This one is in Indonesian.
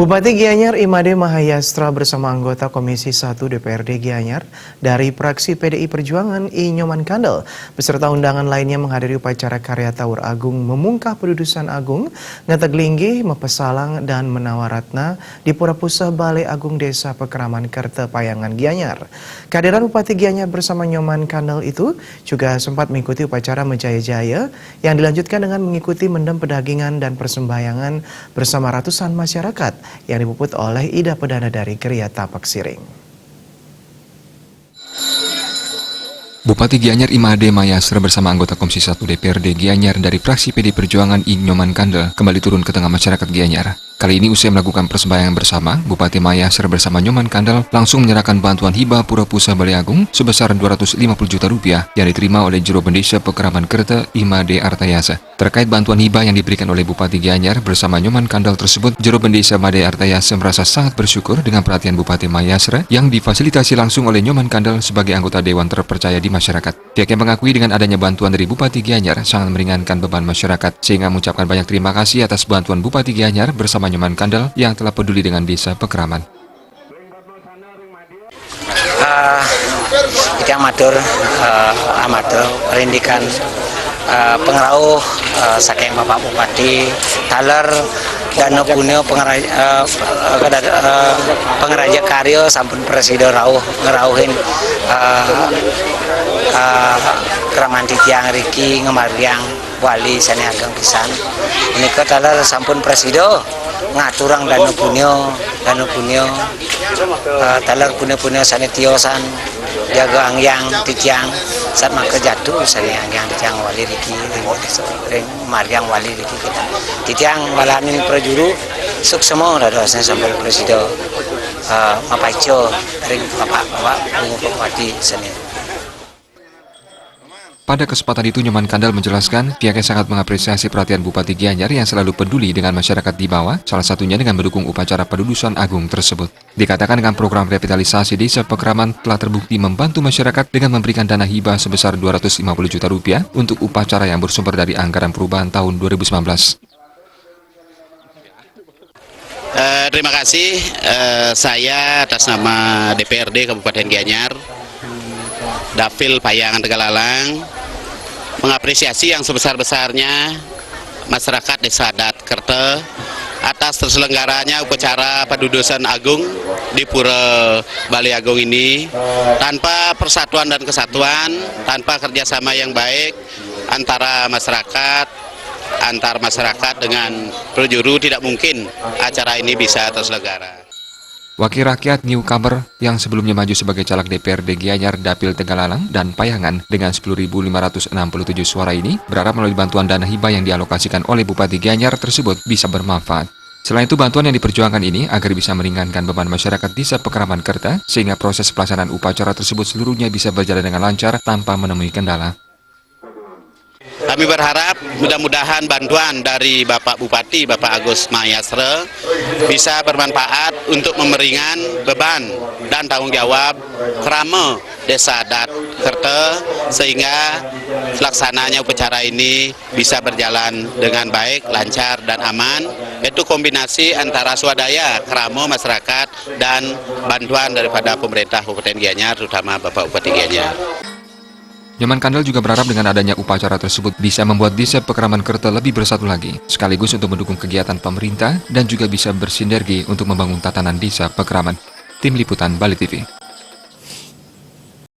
Bupati Gianyar Imade Mahayastra bersama anggota Komisi 1 DPRD Gianyar dari fraksi PDI Perjuangan I Nyoman Kandel beserta undangan lainnya menghadiri upacara karya Taur Agung Memungkah Pedudusan Agung Ngateglinggi, Mepesalang dan Menawaratna di Pura Pusah Balai Agung Desa Pekeraman Kerte Payangan Gianyar. Kehadiran Bupati Gianyar bersama Nyoman Kandel itu juga sempat mengikuti upacara Menjaya-jaya yang dilanjutkan dengan mengikuti mendem pedagingan dan persembahyangan bersama ratusan masyarakat yang dipuput oleh Ida Pedana dari Geria Tapak Siring. Bupati Gianyar Imade Mahayastra bersama anggota Komisi 1 DPRD Gianyar dari fraksi PD Perjuangan I Nyoman Kandel kembali turun ke tengah masyarakat Gianyar. Kali ini usai melakukan persembahyangan bersama, Bupati Mahayastra bersama Nyoman Kandel langsung menyerahkan bantuan hibah Pura Pusah Balai Agung sebesar 250 juta rupiah yang diterima oleh Juru Bendesa Pekeraman Kerte Imade Artayasa. Terkait bantuan hibah yang diberikan oleh Bupati Gianyar bersama Nyoman Kandel tersebut, Juru Bendesa Imade Artayasa merasa sangat bersyukur dengan perhatian Bupati Mahayastra yang difasilitasi langsung oleh Nyoman Kandel sebagai anggota Dewan terpercaya di masyarakat. Pihaknya mengakui dengan adanya bantuan dari Bupati Gianyar sangat meringankan beban masyarakat, sehingga mengucapkan banyak terima kasih atas bantuan Bupati Gianyar bersama Nyoman Kandel yang telah peduli dengan desa Pekeraman. Kita amatur perindikan pengerauh saking Bapak Bupati taler dan punyo pengeraja karyo sampun presiden ngerauhin keraman titiang Riki ngemariang wali sani ageng pisan ini ke taler sampun presiden ngaturang danu punyo taler punyo sani tiosan jaga angyang titiang saat maka jatuh sani angyang titiang wali Riki ring mariang wali Riki kita titiang walanin prajuru suk semua radosnya sampai presiden mapaico ring bapak bupati sani. Pada kesempatan itu, Nyoman Kandel menjelaskan pihaknya sangat mengapresiasi perhatian Bupati Gianyar yang selalu peduli dengan masyarakat di bawah, salah satunya dengan mendukung upacara Pedudusan Agung tersebut. Dikatakan dengan program revitalisasi desa Pekeraman telah terbukti membantu masyarakat dengan memberikan dana hibah sebesar 250 juta rupiah untuk upacara yang bersumber dari anggaran perubahan tahun 2019. Terima kasih, saya atas nama DPRD Kabupaten Gianyar, Dapil Payangan Tegalalang, mengapresiasi yang sebesar-besarnya masyarakat Desa Adat Kerte atas terselenggaranya upacara Pedudusan Agung di Pura Balai Agung ini. Tanpa persatuan dan kesatuan, tanpa kerjasama yang baik antara masyarakat, antar masyarakat dengan prajuru, tidak mungkin acara ini bisa terselenggara. Wakil rakyat newcomer yang sebelumnya maju sebagai caleg DPRD Gianyar Dapil Tegalalang dan Payangan dengan 10.567 suara ini berharap melalui bantuan dana hibah yang dialokasikan oleh Bupati Gianyar tersebut bisa bermanfaat. Selain itu, bantuan yang diperjuangkan ini agar bisa meringankan beban masyarakat desa Pekeraman Kerte sehingga proses pelaksanaan upacara tersebut seluruhnya bisa berjalan dengan lancar tanpa menemui kendala. Kami berharap mudah-mudahan bantuan dari Bapak Bupati, Bapak Agus Mahayastra bisa bermanfaat untuk memeringan beban dan tanggung jawab kerama Desa Adat Kerte sehingga pelaksananya upacara ini bisa berjalan dengan baik, lancar dan aman. Itu kombinasi antara swadaya kerama masyarakat dan bantuan daripada pemerintah Kabupaten Gianyar, terutama Bapak Bupati Gianyar. Nyoman Kandel juga berharap dengan adanya upacara tersebut bisa membuat desa Pekeraman Kerte lebih bersatu lagi, sekaligus untuk mendukung kegiatan pemerintah dan juga bisa bersinergi untuk membangun tatanan desa Pekeraman. Tim Liputan Bali TV.